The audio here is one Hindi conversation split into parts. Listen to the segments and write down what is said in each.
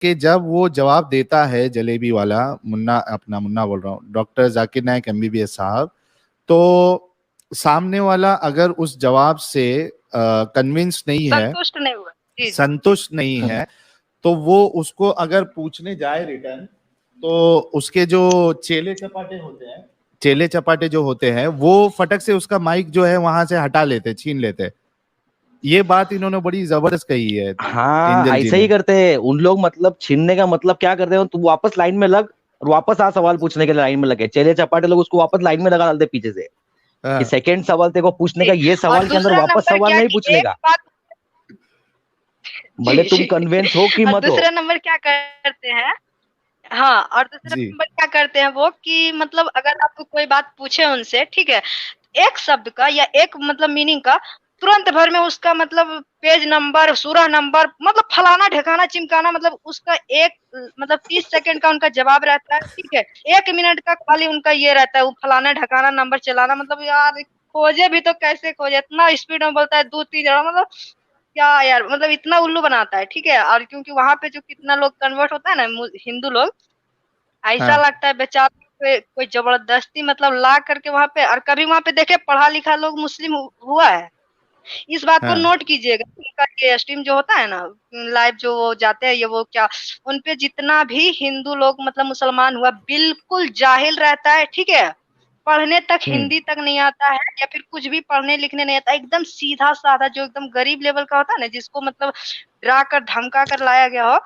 कि जब वो जवाब देता है जलेबी वाला, मुन्ना बोल रहा हूँ, डॉक्टर जाकिर नायक एमबीबीएस साहब, तो सामने वाला अगर उस जवाब से कन्विंस नहीं है, संतुष्ट नहीं हुआ, संतुष्ट नहीं है, तो वो उसको अगर पूछने जाए रिटर्न, तो उसके जो चेले चपाटे जो होते हैं वो फटक से उसका माइक जो है वहां से हटा लेते, छीन लेते। ये बात इन्होंने बड़ी जबरदस्त कही है। हाँ, एंजल जी ऐसे ने। ही करते हैं उन लोग। मतलब छीनने का मतलब क्या करते हैं, तू वापस लाइन में लग और वापस आ सवाल पूछने के लिए लाइन में लगे। चेले चपाटे लोग उसको वापस लाइन में लगा डालते पीछे से कि सेकंड सवाल तेरे को पूछने का, ये सवाल के अंदर वापस सवाल नहीं पूछने का, भले तुम कन्विंस हो कि मत हो। दूसरा नंबर क्या करते हैं, हाँ, और दूसरा नंबर क्या करते हैं वो कि मतलब अगर आपको कोई बात पूछे उनसे, ठीक है, एक शब्द का या एक मतलब मीनिंग का तुरंत भर में उसका मतलब पेज नंबर, सूरह नंबर, मतलब फलाना ढेकाना चिमकाना, मतलब उसका एक मतलब 30 सेकंड का उनका जवाब रहता है, ठीक है, 1 मिनट का खाली उनका ये रहता है, वो फलाना ढकाना नंबर चलाना। मतलब यार खोजे भी तो कैसे खोजे, इतना स्पीड में बोलता है 2-3 जगह, मतलब क्या यार, मतलब इतना उल्लू बनाता है, ठीक है। और क्योंकि वहां पे जो कितना लोग कन्वर्ट होता है ना हिंदू लोग, ऐसा लगता है बेचारा कोई जबरदस्ती मतलब ला करके वहां पे, और कभी वहां पे देखे पढ़ा लिखा लोग मुस्लिम हुआ है, इस बात को नोट कीजिएगा। उनका ये स्ट्रीम जो होता है ना, लाइव जो वो जाते हैं, ये वो क्या, उनपे जितना भी हिंदू लोग मतलब मुसलमान हुआ बिल्कुल जाहिल रहता है, ठीक है, पढ़ने तक हिंदी तक नहीं आता है, या फिर कुछ भी पढ़ने लिखने नहीं आता, एकदम सीधा साधा जो एकदम गरीब लेवल का होता है ना, जिसको मतलब डरा कर धमका कर लाया गया हो,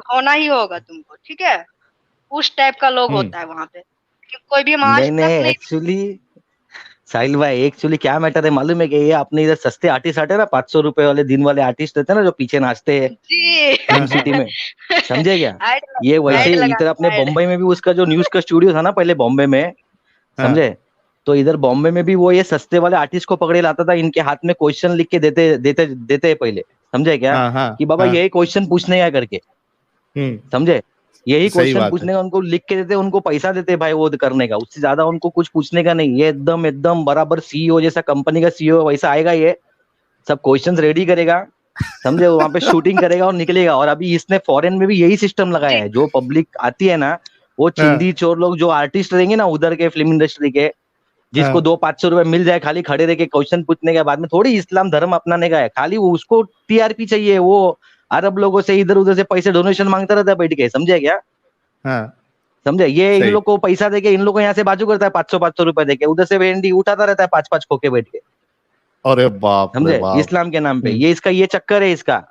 होना ही होगा तुमको, ठीक है, उस टाइप का लोग होता है वहां पे। कोई भी आज नहीं तक नहीं। एक्चुअली साहिल भाई, एक्चुअली क्या मैटर है मालूम है कि ये अपने इधर सस्ते आर्टिस्ट आते हैं ना, 500 रुपए वाले दिन वाले आर्टिस्ट रहते हैं ना, जो पीछे नाचते हैं जी फिल्म सिटी में, समझे क्या? ये ऐड वैसे लगा इधर अपने ऐड। बॉम्बे में भी उसका जो न्यूज का स्टूडियो था ना पहले बॉम्बे में, समझे, तो इधर बॉम्बे में भी वो ये सस्ते वाले आर्टिस्ट को पकड़े लाता था, इनके हाथ में क्वेश्चन लिख के देते देते देते पहले, समझे क्या, कि बाबा यही क्वेश्चन पूछने का करके, समझे, यही क्वेश्चन पूछने का, उनको लिख के देते, उनको पैसा देते भाई वो करने का, उससे ज्यादा उनको कुछ पूछने का नहीं। ये एकदम एकदम बराबर सीईओ जैसा, कंपनी का सीईओ वैसा आएगा, ये सब क्वेश्चंस रेडी करेगा, समझे, वहां पे शूटिंग करेगा और निकलेगा। और अभी इसने फॉरेन में भी यही सिस्टम लगाया है, जो पब्लिक आती है ना, वो चिंदी चोर लोग जो आर्टिस्ट रहेंगे ना उधर के फिल्म इंडस्ट्री के, जिसको 200-500 रुपए मिल जाए खाली खड़े रह के क्वेश्चन पूछने के बाद में, थोड़ी इस्लाम धर्म अपनाने का है, खाली वो उसको टीआरपी चाहिए, वो अरब लोगों से इधर उधर से पैसे डोनेशन मांगता रहता है बैठ के, समझे क्या, समझे, ये इन लोग को पैसा देके इन लोग को यहाँ से बाजू करता है 500-500 रुपए देके, उधर से वेंडी उठाता रहता है 5-5 खोके बैठ के। अरे बाप रे समझे, बाप। इस्लाम के नाम पे ये इसका ये चक्कर है इसका,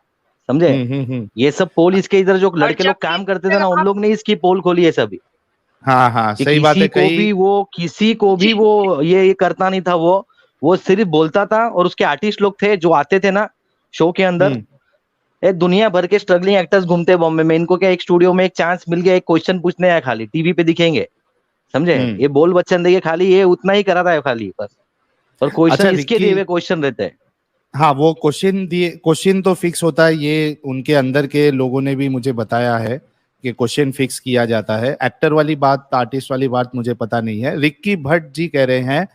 समझे। ये सब पोल इसके इधर जो लड़के लोग काम करते थे ना, उन लोग ने इसकी पोल खोली है सभी। हाँ सही बात है। किसी को भी वो ये करता नहीं था, वो सिर्फ बोलता था, और उसके आर्टिस्ट लोग थे जो आते थे ना शो के अंदर, दुनिया भर के स्ट्रगलिंग एक्टर्स घूमते बॉम्बे में, इनको क्या एक स्टूडियो में एक चांस मिल गया, एक क्वेश्चन पूछने आया, खाली टीवी पे दिखेंगे, समझे, ये बोल बच्चन देंगे, खाली ये उतना ही करा था खाली बस, और क्वेश्चन इसके दिए हुए क्वेश्चन रहते हैं। हाँ, वो क्वेश्चन तो फिक्स होता है, ये उनके अंदर के लोगों ने भी मुझे बताया है कि क्वेश्चन फिक्स किया जाता है। एक्टर वाली बात, आर्टिस्ट वाली बात मुझे पता नहीं है। रिक्की भट्ट जी कह रहे हैं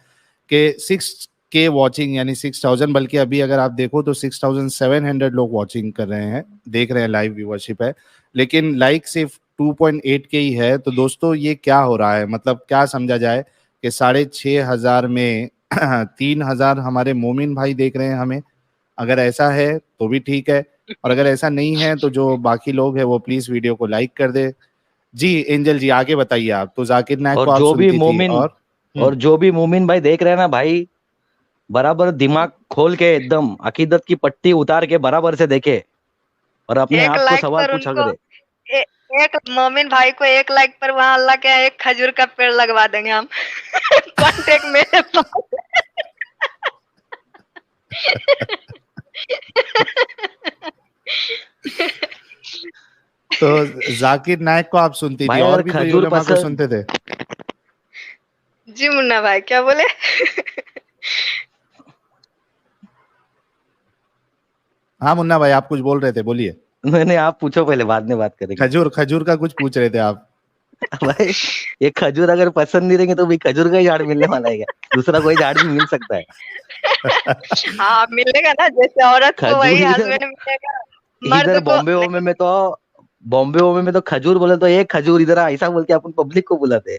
कि 6K वॉचिंग यानी 6000, बल्कि अभी अगर आप देखो तो 6700 लोग वॉचिंग कर रहे हैं, देख रहे हैं, लाइव व्यूअरशिप है, लेकिन लाइक सिर्फ 2.8K ही है। तो दोस्तों ये क्या हो रहा है, मतलब क्या समझा जाए कि 6500 में 3000 हमारे मोमिन भाई देख रहे हैं हमें? अगर ऐसा है तो भी ठीक है, और अगर ऐसा नहीं है तो जो बाकी लोग हैं वो प्लीज वीडियो को लाइक कर दे। जी एंजल जी आगे बताइए आप। तो जाकिर नायक को आप सुनती थी, और जो भी मोमिन भाई देख रहे हैं ना भाई, बराबर दिमाग खोल के एकदम अकीदत की पट्टी उतार के बराबर से देखे, और अपने आप को सवाल पूछा करे। एक मोमिन भाई को 1 लाइक पर वहाँ अल्लाह के एक खजूर का पेड़ लगवा देंगे हम। कॉन्टेक्ट मेरे पास। तो जाकिर नायक को आप सुनती थी, और भी कोई उलमा को सुनते थे? जी मुन्ना भाई क्या बोले? हाँ मुन्ना भाई आप कुछ बोल रहे थे, बोलिए। नहीं आप पूछो पहले, बाद में बात करेंगे। खजूर का कुछ पूछ रहे थे आप। भाई ये खजूर अगर पसंद नहीं रहेंगे तो भी खजूर का ही झाड़ मिलने वाला है क्या? दूसरा कोई झाड़ भी मिल सकता है। हाँ मिलेगा ना, जैसे औरत को वही हस्बैंड मिलेगा, इधर बॉम्बे में तो बॉम्बे वॉम्बे में तो खजूर बोले तो एक खजूर इधर आ, ऐसा बोल के अपन पब्लिक को बुलाते हैं।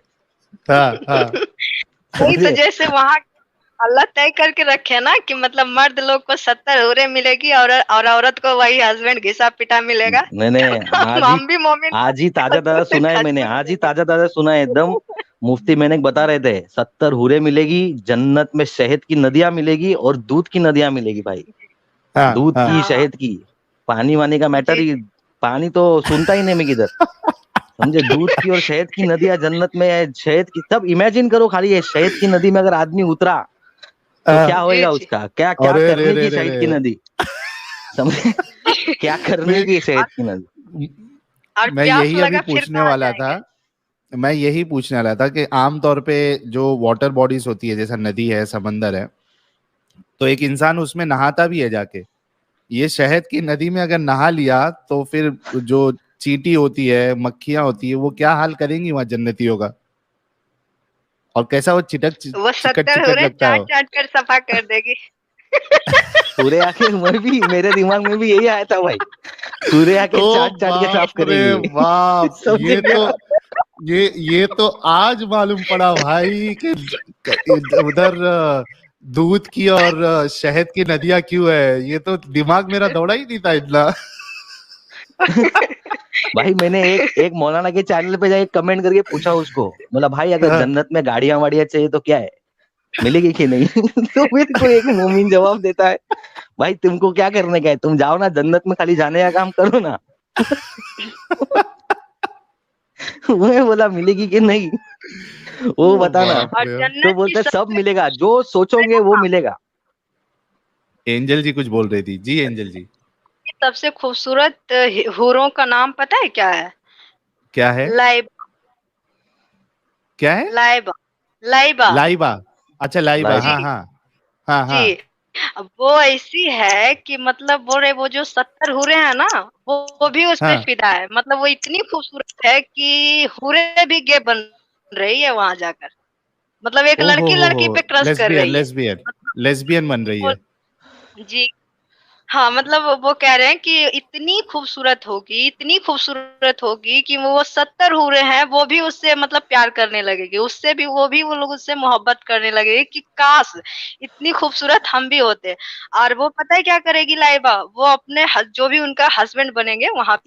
वही तो जैसे वहाँ अल्लाह तय करके रखे ना कि मतलब मर्द लोग को 70 हूरें मिलेगी और औरत को वही हस्बैंड घिसा पिटा मिलेगा। नहीं हम भी मोमिन आज ही ताजा ताजा सुना है मैंने, आज ही ताजा ताजा सुना है एकदम। मुफ्ती मैंने बता रहे थे 70 हूरें मिलेगी, जन्नत में शहद की नदियां मिलेगी और दूध की नदियां मिलेगी भाई। दूध की, शहद की, पानी वानी का मैटर ही, पानी तो सुनता ही नहीं मैं किधर, समझे। दूध की और शहद की नदियां जन्नत में है, शहद की। तब इमेजिन करो खाली ये शहद की नदी में अगर आदमी उतरा तो क्या होएगा उसका, क्या क्या करने की शहद की नदी, समझे, क्या करने की शहद की नदी। मैं यही अभी पूछने वाला था, मैं यही पूछने वाला था कि आमतौर पे जो वाटर बॉडीज होती है, जैसा नदी है, समंदर है, तो एक इंसान उसमें नहाता भी है जाके। ये शहद की नदी में अगर नहा लिया तो फिर जो चींटी होती है, मक्खियां होती है, वो क्या हाल करेंगी वहां जन्नतियों का, और कैसा वो चिटक चिकट लगता है, चाट कर सफा कर देगी। सूर्य आके मेरे दिमाग में भी यही आया था भाई, सूर्य आके चाट के साफ करेगी। बाप, ये तो आज मालूम पड़ा भाई कि उधर दूध की और शहद की नदियां क्यों है। ये तो दिमाग मेरा दौड़ा ही नहीं था इतना। भाई मैंने एक मौलाना के चैनल पे जाके कमेंट करके पूछा उसको, बोला भाई अगर जन्नत में गाड़ियां वाड़ियां चाहिए तो क्या है, मिलेगी कि नहीं? तो मेरे को एक मोमिन जवाब देता है, भाई तुमको क्या करने का है, तुम जाओ ना जन्नत में, खाली जाने का काम करो ना। मैं बोला मिलेगी कि नहीं वो बताना। तो बोलते सब मिलेगा, जो सोचोगे वो मिलेगा। एंजल जी कुछ बोल रही थी। जी एंजल जी। सबसे खूबसूरत हूरों का नाम पता है क्या है? क्या है? लाइबा। क्या है? लाइबा। लाइबा। लाइबा। अच्छा लाइबा, हाँ हाँ हाँ हाँ। जी, वो ऐसी है कि मतलब वो जो 70 हूरें हैं ना, वो भी उस पे फिदा है। मतलब वो इतनी खूबसूरत है कि हूरें भी गे बन रही है वहां जाकर। मतलब एक लड़की पे क्रश कर रही है। लेस्बियन बन रही है। जी हाँ, मतलब वो कह रहे हैं कि इतनी खूबसूरत होगी कि वो 70 हूरें हैं, वो भी उससे मतलब प्यार करने लगेगी, उससे भी वो लोग उससे मोहब्बत करने लगेगी कि काश इतनी खूबसूरत हम भी होते। और वो पता है क्या करेगी लाइबा? वो अपने जो भी उनका हस्बैंड बनेंगे वहां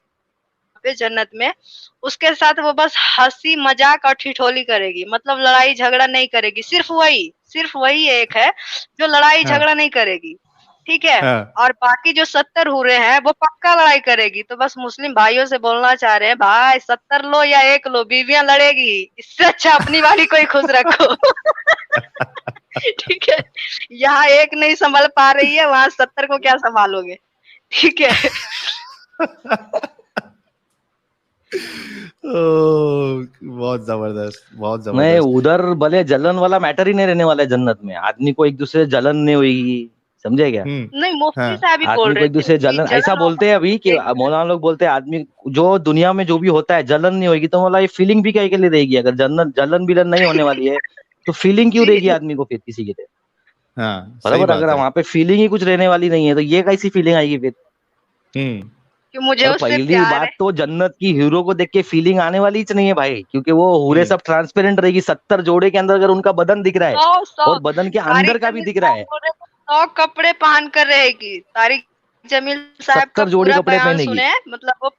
पे जन्नत में, उसके साथ वो बस हंसी मजाक और ठिठोली करेगी। मतलब लड़ाई झगड़ा नहीं करेगी। सिर्फ वही एक है जो लड़ाई झगड़ा नहीं करेगी, ठीक है। और बाकी जो 70 हूरें हैं वो पक्का लड़ाई करेगी। तो बस मुस्लिम भाइयों से बोलना चाह रहे हैं, भाई 70 लो या 1 लो, बीवियां लड़ेगी, इससे अच्छा अपनी वाली को ही खुश रखो। ठीक है, यहाँ एक नहीं संभाल पा रही है, वहां 70 को क्या संभालोगे? ठीक है। बहुत जबरदस्त, बहुत जबरदस्त। नहीं, उधर भले जलन वाला मैटर ही नहीं रहने वाला है जन्नत में। आदमी को एक दूसरे जलन नहीं होगी, समझे क्या? नहीं, मुफ्ती साहब भी बोल आदमी को एक दूसरे जलन, ऐसा बोलते हैं अभी कि मौलाना लोग बोलते हैं आदमी जो दुनिया में जो भी होता है जलन नहीं होगी, तो बोला ये फीलिंग भी क्या के लिए रहेगी? अगर जलन बिलन नहीं होने वाली है तो फीलिंग क्यों रहेगी आदमी को फिर किसी के लिए? बराबर, अगर वहां पे फीलिंग ही कुछ रहने वाली नहीं है तो ये कैसी फीलिंग आएगी फिर? कि मुझे उससे पहली बात तो जन्नत की हीरो को देख के फीलिंग आने वाली ही नहीं है भाई, क्योंकि वो हूरें सब ट्रांसपेरेंट रहेगी। 70 जोड़े के अंदर अगर उनका बदन दिख रहा है और बदन के अंदर का भी दिख रहा है, 100 कपड़े पहन कर रहेगी। तारिक जमील साहब का जोड़ी कपड़े पहनेगी। सुने, मतलब वो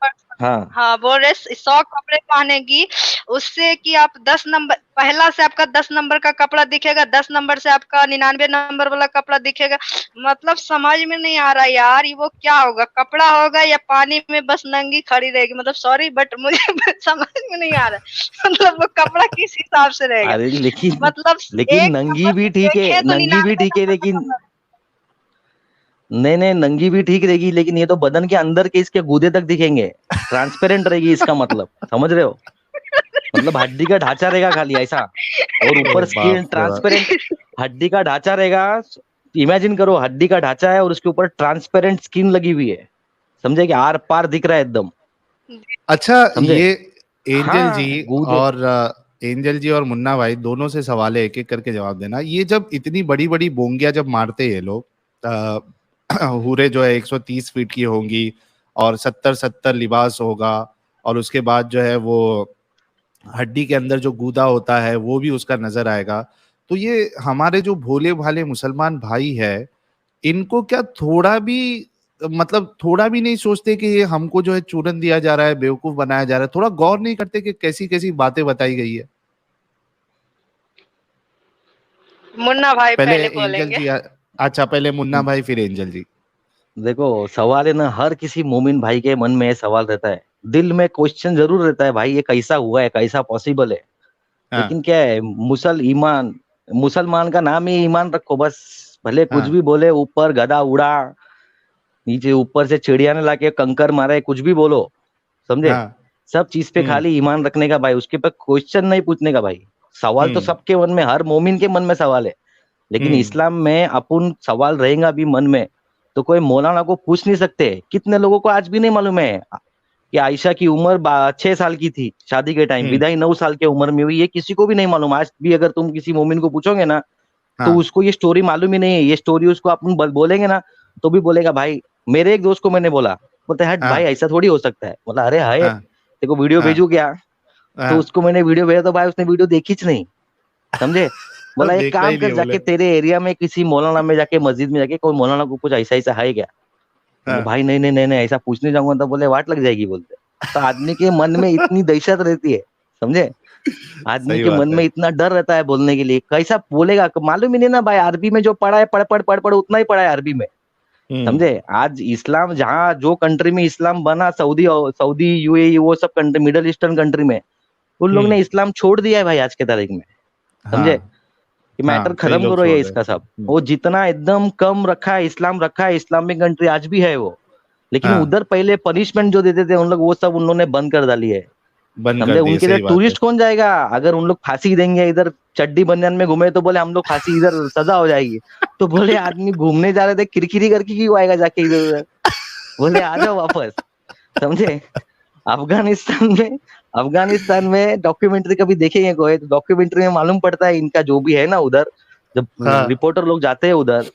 हाँ बोल रहे 100 कपड़े पहनेगी, उससे कि आप 10 नंबर, पहला से आपका 10 नंबर का कपड़ा दिखेगा, 10 नंबर से आपका 99 नंबर वाला कपड़ा दिखेगा। मतलब समझ में नहीं आ रहा यार, ये वो क्या होगा, कपड़ा होगा या पानी में बस नंगी खड़ी रहेगी? मतलब सॉरी बट मुझे समझ में नहीं आ रहा, मतलब वो कपड़ा किस हिसाब से रहेगा? अरे लेकिन मतलब नंगी भी ठीक है, नंगी भी ठीक है, लेकिन नहीं नंगी भी ठीक रहेगी, लेकिन ये तो बदन के अंदर के इसके गूदे तक दिखेंगे, ट्रांसपेरेंट रहेगी। इसका मतलब समझ रहे हो? मतलब हड्डी का ढांचा रहेगा खाली ऐसा, और ऊपर स्किन ट्रांसपेरेंट, हड्डी का ढांचा रहेगा। इमेजिन करो हड्डी का ढांचा है और उसके ऊपर ट्रांसपेरेंट स्किन लगी हुई है, समझे कि आर पार दिख रहा है एकदम। अच्छा, ये एंजल जी एंजल जी और मुन्ना भाई दोनों से सवाल है, एक एक करके जवाब देना। ये जब इतनी बड़ी बड़ी बोंगिया जब मारते हैं लोग, हूरे जो है 130 फीट की होंगी और 70 लिबास होगा, और उसके बाद जो है वो हड्डी के अंदर जो गूदा होता है वो भी उसका नजर आएगा। तो ये हमारे जो भोले भाले मुसलमान भाई है, इनको क्या थोड़ा भी मतलब थोड़ा भी नहीं सोचते कि ये हमको जो है चूरन दिया जा रहा है, बेवकूफ बनाया जा रहा है? थोड़ा गौर नहीं करते कि कैसी कैसी बातें बताई गई है? मुन्ना भाई पहले पहले एंजल बोलेंगे। जी अच्छा, पहले मुन्ना भाई फिर एंजल जी। देखो, सवाल है ना, हर किसी मोमिन भाई के मन में ये सवाल रहता है, दिल में क्वेश्चन जरूर रहता है, भाई ये कैसा हुआ है, कैसा पॉसिबल है। हाँ लेकिन क्या है, मुसलमान का नाम ही ईमान रखो बस। भले कुछ हाँ भी बोले, ऊपर गधा उड़ा, नीचे ऊपर से चिड़िया ने लाके कंकर मारे, कुछ भी बोलो, समझे। हाँ। सब चीज पे हम्म खाली ईमान रखने का भाई, उसके पे क्वेश्चन नहीं पूछने का भाई। सवाल तो हम्म सबके मन में, हर मोमिन के मन में सवाल है। लेकिन हम्म इस्लाम में अपन सवाल रहेगा भी मन में, तो कोई मौलाना को पूछ नहीं सकते। कितने लोगों को आज भी नहीं मालूम है कि आयशा की उम्र 6 साल की थी शादी के टाइम, हम्म। विदाई 9 साल की उम्र में हुई, ये किसी को भी नहीं मालूम। आज भी अगर तुम किसी मोमिन को पूछोगे ना, तो हाँ उसको ये स्टोरी मालूम ही नहीं है। ये स्टोरी उसको अपन बोलेंगे ना, तो भी बोलेगा भाई, मेरे एक दोस्त को मैंने बोला, बोलते हट भाई हाँ ऐसा थोड़ी हो सकता है। बोला अरे हाय, हाँ देखो वीडियो हाँ भेजू क्या? तो हाँ। उसको मैंने वीडियो भेजा, तो भाई उसने वीडियो देखी च नहीं, समझे। बोला एक देखना काम ही नहीं कर, है बोले। जाके तेरे एरिया में किसी मौलाना में जाके, मस्जिद में जाके, कोई मौलाना को कुछ ऐसा ऐसा है क्या? बोले हाँ भाई नहीं नहीं नहीं नहीं, ऐसा पूछने जाऊंगा तो बोले वाट लग जाएगी बोलते। तो आदमी के मन में इतनी दहशत रहती है, समझे। आदमी सही के मन बात है। में इतना डर रहता है बोलने के लिए, कैसा बोलेगा मालूम ही नहीं ना भाई। अरबी में जो पढ़ा है, पढ़ उतना ही पढ़ा है अरबी में, हम्म समझे। आज इस्लाम जहाँ जो कंट्री में इस्लाम बना, सऊदी सऊदी यूएई, वो सब कंट्री, मिडल ईस्टर्न कंट्री में, उन लोग हम्म। ने इस्लाम छोड़ दिया है भाई आज के तारीख में, समझे। हाँ कि मैटर हाँ, कई खत्म लोग करो ये छोड़ रहे हैं। इसका सब। वो जितना एकदम कम रखा है, इस्लाम रखा है, इस्लामिक कंट्री आज भी है वो। लेकिन हाँ, उधर पहले पनिशमेंट जो देते थे उन लोग, वो सब उन लोगों ने बंद कर डाली है, बंद समझे। कर दिए, उनके इधर सही बात है। टूरिस्ट कौन जाएगा? अगर उन लोग फांसी देंगे, इधर चड्डी बनियान में घूमे, तो बोले हम लोग फांसी, इधर सजा हो जाएगी। तो बोले आदमी घूमने जा रहे थे, किरकिरी करके क्यों आएगा जाके इधर उधर? बोले आ जाओ वापस, समझे। अफगानिस्तान में अफगानिस्तान में डॉक्यूमेंट्री कभी देखेंगे कोई, तो डॉक्यूमेंट्री में मालूम पड़ता है इनका जो भी है ना उधर, जब हाँ रिपोर्टर लोग जाते हैं उधर,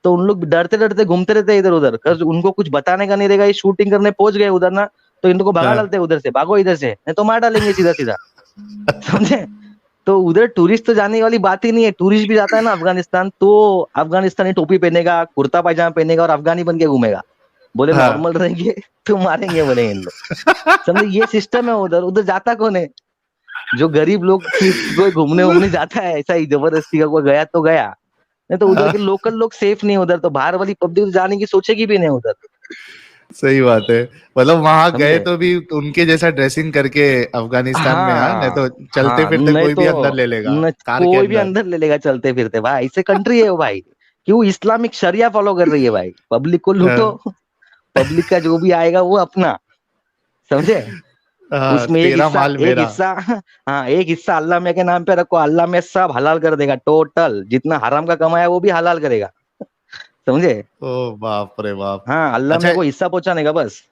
तो उन लोग डरते डरते घूमते रहते हैं इधर उधर, उनको कुछ बताने का नहीं रहेगा। ये शूटिंग करने पहुंच गए उधर ना, तो इनको भगा हाँ। डालते हैं उधर से, भागो इधर से, नहीं तो मार डालेंगे सीधा सीधा, समझे। तो उधर टूरिस्ट तो जाने वाली बात ही नहीं है। टूरिस्ट भी जाता है ना अफगानिस्तान, तो अफगानिस्तानी टोपी पहनेगा, कुर्ता पायजामा पहनेगा और अफगानी बन के घूमेगा। बोले हाँ नॉर्मल रहेंगे तो मारेंगे, बोले इन लोग, समझे। ये सिस्टम है उधर। उधर जाता कौन है? जो गरीब लोग की कोई घूमने उमने जाता है ऐसा ही जबरदस्ती का, कोई गया तो गया, नहीं तो उधर के हाँ, लोकल लोग सेफ नहीं। उधर तो बाहर वाली पब्लिक तो जाने की सोचेगी भी नहीं उधर, सही बात है। मतलब वहां गए समझे। तो भी उनके जैसा ड्रेसिंग करके अफगानिस्तान में, हाँ, नहीं तो हाँ चलते हाँ, फिरते नहीं कोई तो भी अंदर ले लेगा, न, कार के कोई भी अंदर। अंदर ले लेगा चलते फिरते भाई। ऐसे कंट्री है वो भाई, क्यों इस्लामिक शरिया फॉलो कर रही है भाई। पब्लिक को लूटो, हाँ पब्लिक का जो भी आएगा वो अपना, समझे। हाँ, उसमें तेरा माल एक मेरा। हिस्सा हाँ, एक हिस्सा अल्लाह में के नाम पे रखो, अल्लाह में सब हलाल कर देगा। टोटल जितना हराम का कमाया वो भी हलाल करेगा, समझे। ओ बाप रे बाप। हाँ, अल्लाह अच्छा में को हिस्सा पहुंचाने का बस।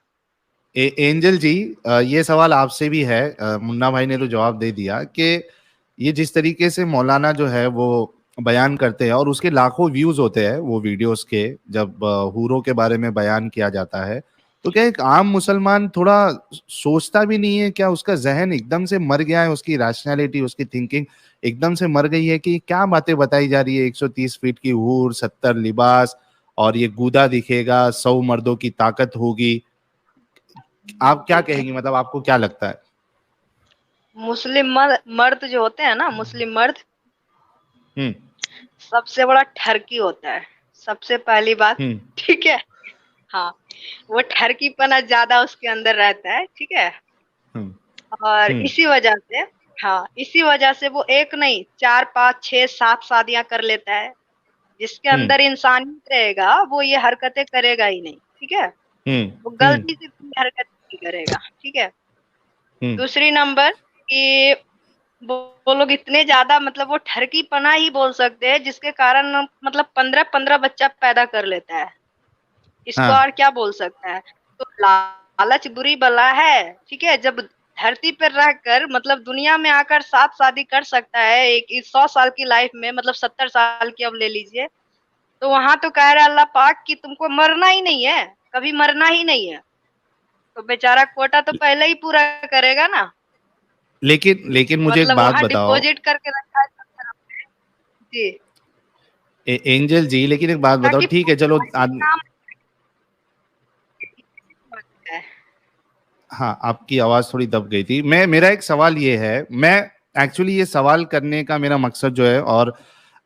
एंजल जी, ये सवाल आपसे भी है। मुन्ना भाई ने तो जवाब दे दिया कि ये जिस तरीके से मौलाना जो है वो बयान करते हैं और उसके लाखों व्यूज होते हैं वो वीडियोस के, जब हूरों के बारे में बयान किया जाता है, तो क्या एक आम मुसलमान थोड़ा सोचता भी नहीं है? क्या उसका जहन एकदम से मर गया है? उसकी रैशनैलिटी, उसकी थिंकिंग एकदम से मर गई है कि क्या बातें बताई जा रही है? 130 फीट की हूर, 70 लिबास, और ये गूदा दिखेगा, 100 मर्दों की ताकत होगी। आप क्या कहेंगी? मतलब आपको क्या लगता है? मुस्लिम मर्द जो होते हैं ना, मुस्लिम मर्द हम्म सबसे बड़ा ठरकी होता है, सबसे पहली बात। हम्म ठीक है। हाँ, वो ठरकीपना ज्यादा उसके अंदर रहता है, ठीक है। हम्म और हम्म इसी वजह से, हाँ, इसी वजह से वो एक नहीं 4 5 6 7 शादियां कर लेता है। जिसके हम्म अंदर इंसानियत रहेगा वो ये हरकतें करेगा ही नहीं, ठीक है। हम्म वो हम्म गलती से कोई हरकत नहीं करेगा, ठीक है। हम्म दूसरी नंबर कि वो लोग इतने ज्यादा मतलब वो ठरकीपना ही बोल सकते हैं, जिसके कारण मतलब 15-15 बच्चा पैदा कर लेता है। इसको हाँ और क्या बोल सकता है? तो लालच बुरी बला है, ठीक है। जब धरती पर रहकर मतलब दुनिया में आकर 7 शादी कर सकता है एक 100 साल की लाइफ में, मतलब 70 साल की अब ले लीजिए, तो वहां तो कह रहा है अल्लाह पाक कि तुमको मरना ही नहीं है, कभी मरना ही नहीं है। तो बेचारा कोटा तो पहले ही पूरा करेगा ना। लेकिन मुझे एक मतलब बात वहाँ बताओ डिपॉजिट करके रखा है 70 जी, एंजल जी, लेकिन एक बात बताओ, ताकि ठीक है चलो काम है। हाँ, आपकी आवाज थोड़ी दब गई थी। मेरा एक सवाल ये है, मैं एक्चुअली ये सवाल करने का मेरा मकसद जो है, और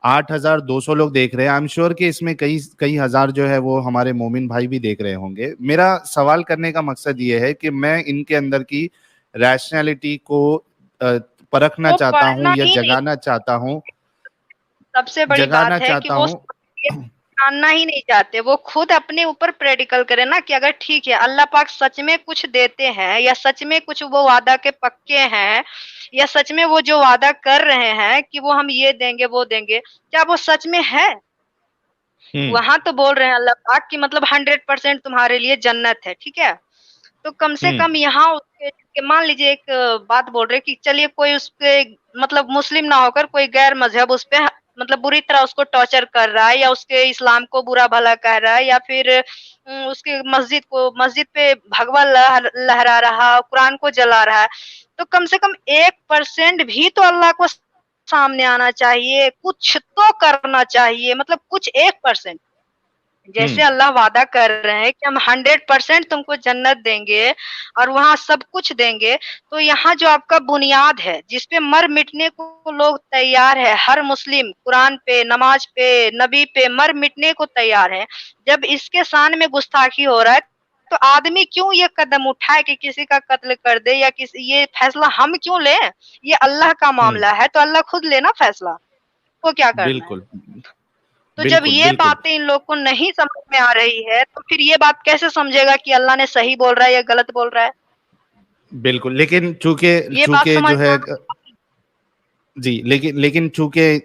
8,200 लोग देख रहे हैं, आई एम श्योर कि इसमें कई कई हजार जो है वो हमारे मोमिन भाई भी देख रहे होंगे। मेरा सवाल करने का मकसद ये है कि मैं इनके अंदर की रैशनैलिटी को परखना वो चाहता हूँ पढ़ना या ही नहीं, जगाना चाहता हूँ, सबसे बड़ी जगाना बात है कि चाहता वो हूँ। ये जानना ही नहीं चाहते। वो खुद अपने ऊपर प्रैक्टिकल करें ना कि अगर ठीक है अल्लाह पाक सच में कुछ देते हैं या सच में कुछ वो वादा के पक्के हैं या सच में वो जो वादा कर रहे हैं कि वो हम ये देंगे वो देंगे, क्या वो सच में है? वहां तो बोल रहे हैं अल्लाह पाक कि मतलब 100% तुम्हारे लिए जन्नत है, ठीक है। तो कम से कम यहाँ उसके मान लीजिए एक बात बोल रहे कि चलिए कोई उस पे मतलब मुस्लिम ना होकर कोई गैर मजहब उस पे मतलब बुरी तरह उसको टॉर्चर कर रहा है या उसके इस्लाम को बुरा भला कह रहा है या फिर उसके मस्जिद पे भगवा लहरा रहा, कुरान को जला रहा है, तो कम से कम 1% भी तो अल्लाह को सामने आना चाहिए, कुछ तो करना चाहिए, मतलब कुछ 1%। जैसे अल्लाह वादा कर रहे हैं कि हम 100% तुमको जन्नत देंगे और वहाँ सब कुछ देंगे, तो यहाँ जो आपका बुनियाद है, जिस पे मर मिटने को लोग तैयार है, हर मुस्लिम कुरान पे, नमाज पे, नबी पे मर मिटने को तैयार है। जब इसके शान में गुस्ताखी हो रहा है, तो आदमी क्यों ये कदम उठाए कि किसी का कत्ल कर दे या किसी ये फैसला हम क्यों लें? ये अल्लाह का मामला है, तो अल्लाह खुद ले ना फैसला, को क्या करना है? बिल्कुल तो जब बिल्कुल ये बिल्कुल बातें इन लोग को नहीं समझ में आ रही है, तो फिर ये बात कैसे समझेगा कि अल्लाह ने सही बोल रहा है या गलत बोल रहा है? बिल्कुल, लेकिन चूंकि ये बात चूंकि समझ जो में है आना जी, लेकिन चूंकि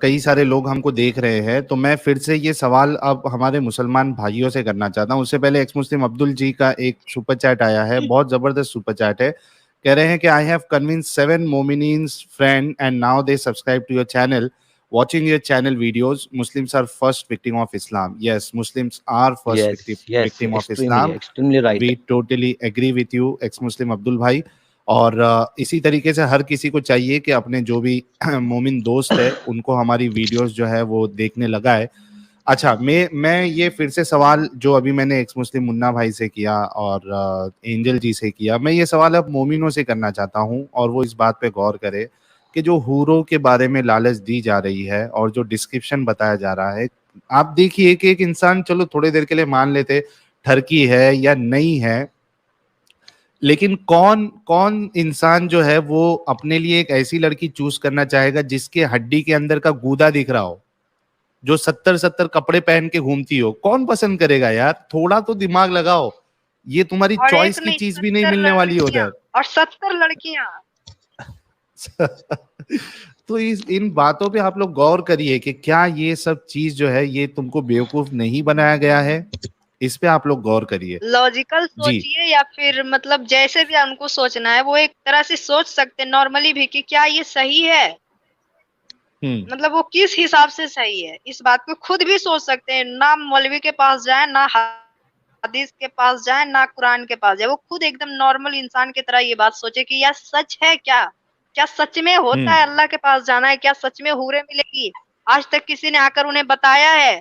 कई सारे लोग हमको देख रहे हैं, तो मैं फिर से ये सवाल अब हमारे मुसलमान भाइयों से करना चाहता हूँ। उससे पहले एक्स मुस्लिम अब्दुल जी का एक सुपर चैट आया है, बहुत जबरदस्त सुपर चैट है। कह रहे हैं कि आई हैव कन्विंस 7 मोमिनीन्स friend and now they subscribe to your channel, watching your channel videos. Muslims are first victim of Islam. Yes, Muslims are first yes, victim of extremely, Islam. extremely right. We totally agree with you, ex Muslim Abdul भाई। और इसी तरीके से हर किसी को चाहिए कि अपने जो भी मोमिन दोस्त है उनको हमारी वीडियोस जो है वो देखने लगा है। अच्छा, मैं ये फिर से सवाल जो अभी मैंने एक्स मुस्लिम मुन्ना भाई से किया और एंजल जी से किया, मैं ये सवाल अब मोमिनों से करना चाहता हूँ, और वो इस बात पे गौर करे कि जो हूरों के बारे में लालच दी जा रही है और जो डिस्क्रिप्शन बताया जा रहा है, आप देखिए कि एक इंसान, चलो थोड़ी देर के लिए मान लेते ठरकी है या नहीं है, लेकिन कौन कौन इंसान जो है वो अपने लिए एक ऐसी लड़की चूज करना चाहेगा जिसके हड्डी के अंदर का गूदा दिख रहा हो, जो 70-70 कपड़े पहन के घूमती हो? कौन पसंद करेगा यार? थोड़ा तो दिमाग लगाओ। ये तुम्हारी और चॉइस एक की नहीं चीज भी नहीं 70 मिलने वाली है लड़कियां उधर। और 70 लड़कियां। तो इन बातों पे आप लोग गौर करिए कि क्या ये सब चीज जो है ये तुमको बेवकूफ नहीं बनाया गया है? इस पे आप लोग गौर करिए। लॉजिकल जी। सोचिए या फिर मतलब जैसे भी उनको सोचना है वो एक तरह से सोच सकते हैं नॉर्मली भी कि क्या ये सही है, मतलब वो किस हिसाब से सही है, इस बात को खुद भी सोच सकते हैं। ना मौलवी के पास जाए, ना हदीस के पास जाए, ना कुरान के पास जाए, वो खुद एकदम नॉर्मल इंसान की तरह ये बात सोचे कि यह सच है क्या? क्या सच में होता है अल्लाह के पास जाना है? क्या सच में हूरें मिलेगी? आज तक किसी ने आकर उन्हें बताया है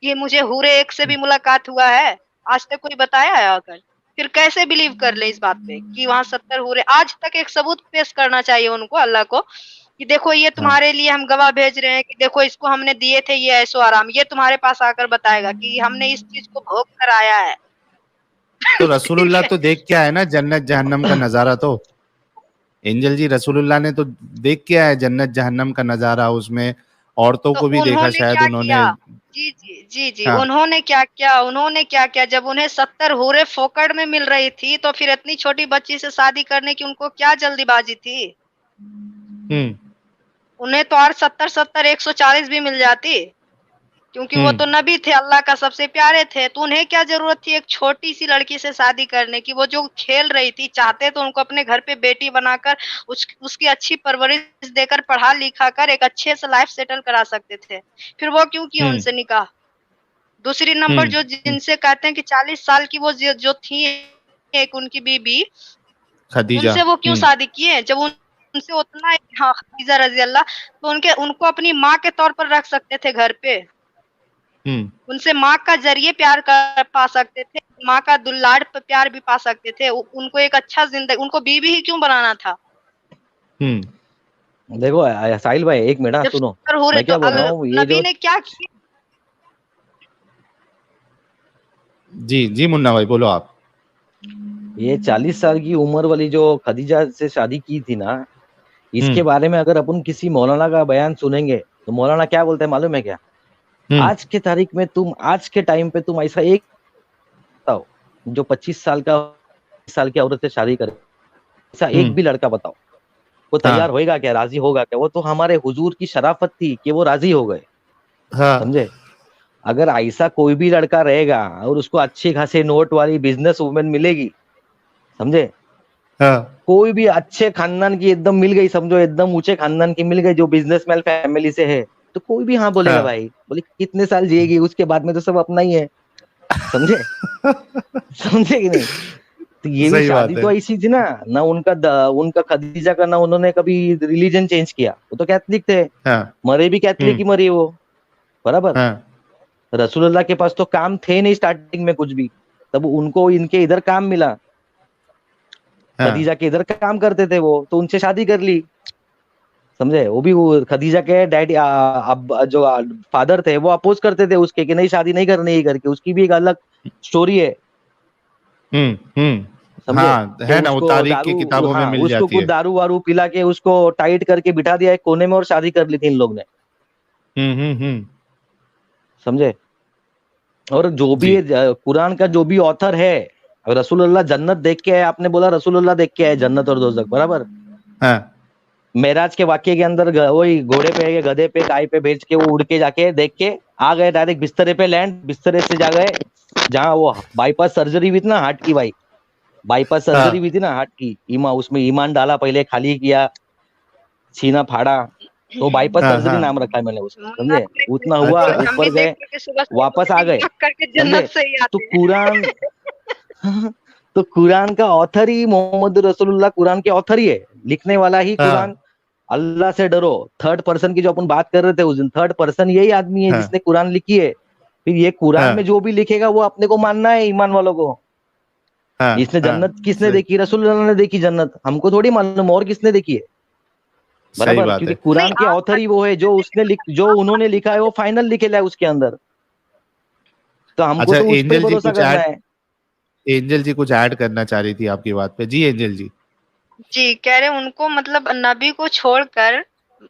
कि मुझे हूरे एक से भी मुलाकात हुआ है? आज तक कोई बताया है आकर? फिर कैसे बिलीव कर ले इस बात पे कि वहाँ 70 हूरे? आज तक एक सबूत पेश करना चाहिए उनको, अल्लाह को, कि देखो ये तुम्हारे लिए हम गवाह भेज रहे हैं कि देखो इसको हमने दिए थे ये ऐशो आराम, ये तुम्हारे पास आकर बताएगा कि हमने इस चीज को भोग कर आया है। तो ठीक रसूलुल्लाह है। तो देख के आए ना जन्नत जहन्नम का नजारा। तो एंजल जी, रसूलुल्लाह ने तो देख के आए जन्नत जहन्नम का नजारा, उसमें औरतों तो को भी देखा उन्होंने शायद क्या उन्होंने। किया? जी, जी, जी, जी, हाँ। उन्होंने क्या किया? उन्होंने क्या किया? जब उन्हें 70 हूरें फोकट में मिल रही थी, तो फिर इतनी छोटी बच्ची से शादी करने की उनको क्या जल्दीबाजी थी? उन्हें तो और 70-70 140 भी मिल जाती, क्योंकि वो तो नबी थे, अल्लाह का सबसे प्यारे थे। तो उन्हें क्या जरूरत थी एक छोटी-सी लड़की से शादी करने की? वो जो खेल रही थी, चाहते तो उनको अपने घर पे बेटी बनाकर उसकी अच्छी परवरिश देकर पढ़ा-लिखा कर एक अच्छे से लाइफ सेटल करा सकते थे। फिर वो क्यों किए उनसे निकाह? दूसरी नंबर जो जिनसे कहते हैं कि 40 साल की वो जो थी, एक उनकी बीबी, खदीजा, उनसे वो क्यों शादी किए? जब उनसे उतना, हाँ, खदीजा रजी अल्लाह, तो उनको अपनी माँ के तौर पर रख सकते थे घर पे। उनसे माँ का जरिए प्यार पा सकते थे, माँ का दुलार पे प्यार भी पा सकते थे। उनको एक अच्छा जिंदगी, उनको बीवी ही क्यों बनाना था? देखो साहिल भाई, एक मिनट जब सुनो, हो रहे मैं क्या तो बोल रहा हूँ, ये नबी जो ने क्या किया? जी जी मुन्ना भाई बोलो आप। ये 40 साल की उम्र वाली जो खदीजा से शादी की थी ना, इसके बारे में अगर अपन किसी मौलाना का बयान सुनेंगे तो मौलाना क्या बोलते हैं मालूम है क्या? आज के तारीख में तुम, आज के टाइम पे तुम ऐसा एक बताओ जो 25 साल की औरत से शादी करे, ऐसा एक भी लड़का बताओ, वो तैयार होएगा क्या, राजी होगा क्या? वो तो हमारे हुजूर की शराफत थी कि वो राजी हो गए, समझे? अगर ऐसा कोई भी लड़का रहेगा और उसको अच्छी खासी नोट वाली बिजनेस वुमेन मिलेगी, समझे, कोई भी अच्छे खानदान की एकदम मिल गई, समझो एकदम ऊंचे खानदान की मिल गई जो बिजनेसमैन फैमिली से है, तो कोई भी हाँ बोलेगा भाई। बोले कितने साल जिएगी, उसके बाद में तो सब अपना ही है, समझे? समझे कि नहीं? तो ये भी सही बात शादी है। तो ऐसी थी ना, ना उनका खदीजा का ना उन्होंने कभी रिलीजन चेंज किया, वो तो कैथलिक थे, मरे भी कैथलिक ही मरे वो, बराबर। रसूलुल्लाह के पास तो काम थे नहीं स्टार्टिंग में कुछ भी, तब उनको इनके इधर काम मिला, खदीजा के इधर काम करते थे वो, तो उनसे शादी कर ली, समझे? वो भी वो खदीजा के डैडी अब जो फादर थे वो अपोज करते थे उसके कि नहीं शादी नहीं करनी है करके, उसकी भी एक अलग स्टोरी है, समझे? हाँ कि है ना, वो उसको तारीख की दारू, किताबों में हाँ, मिल उसको जाती कुछ है। दारू वारू पिला के उसको टाइट करके बिठा दिया एक कोने में और शादी कर ली थी इन लोग ने, समझे? और जो भी कुरान का जो भी ऑथर है, रसूलुल्लाह जन्नत देख के आए, आपने बोला रसूलुल्लाह देख के आए जन्नत और दोजख, बराबर। मेराज के वाक्य के अंदर वही घोड़े पे या गधे पे गाय पे भेज के वो उड़ के जाके देख के आ गए, डायरेक्ट बिस्तरे पे लैंड, बिस्तरे से जा गए जहाँ वो बाईपास सर्जरी हुई थी ना हार्ट की, भाई बाईपास सर्जरी हुई थी ना हार्ट की, उसमें ईमान डाला, पहले खाली किया, सीना फाड़ा, तो बाईपास सर्जरी नाम रखा है मैंने उसका, समझे? उतना हुआ, हम ऊपर भी गए, देख करके सुबह वापस आ गए, करके समझे? जन्नत से ही तो आते हैं। कुरान तो कुरान का ऑथर ही मोहम्मद रसूलुल्लाह, कुरान के ऑथर ही है, लिखने वाला ही कुरान। अल्लाह से डरो, थर्ड पर्सन की जो अपन बात कर रहे थे उस दिन, थर्ड पर्सन यही आदमी है जिसने कुरान लिखी है। फिर ये कुरान में जो भी लिखेगा वो अपने को मानना है, ईमान वालों को। इसने जन्नत किसने देखी? रसूलुल्लाह ने देखी जन्नत, हमको थोड़ी मालूम और किसने देखी है, सही बराबर, बात क्योंकि है। कुरान के ऑथर ही वो है, जो उसने जो उन्होंने लिखा है वो फाइनल लिखेला है उसके अंदर, तो हमको अच्छा तो उस पर ही भरोसा करना है। एंजल जी कुछ ऐड करना चाह रही थी आपकी बात पे। जी एंजल जी। जी, कह रहे उनको मतलब नबी को छोड़कर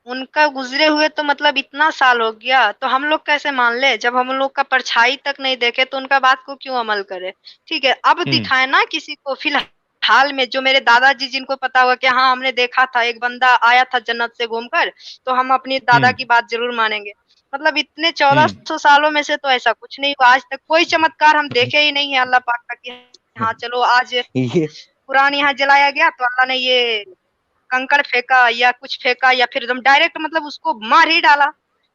उनका गुजरे हुए तो मतलब इतना साल हो गया, तो हम लोग कैसे मान ले? जब हम लोग का परछाई तक नहीं देखे तो उनका बात को क्यों अमल करें? ठीक है, अब दिखाए ना किसी को फिलहाल में, जो मेरे दादाजी जिनको पता हुआ कि हाँ हमने देखा था एक बंदा आया था जन्नत से घूमकर, तो हम अपनी दादा की बात जरूर मानेंगे। मतलब इतने 1400 सालों में से तो ऐसा कुछ नहीं हुआ, आज तक कोई चमत्कार हम देखे ही नहीं है अल्लाह पाक का कि हाँ चलो आज ये कुरान यहाँ जलाया गया तो अल्लाह ने ये कंकड़ फेंका या कुछ फेंका या फिर एकदम डायरेक्ट मतलब उसको मार ही डाला।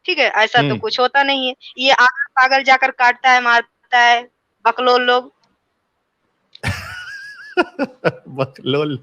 ठीक है, ऐसा तो कुछ होता नहीं है। ये आगल पागल जाकर काटता है, मारता है बकलोल लोग। बकलोल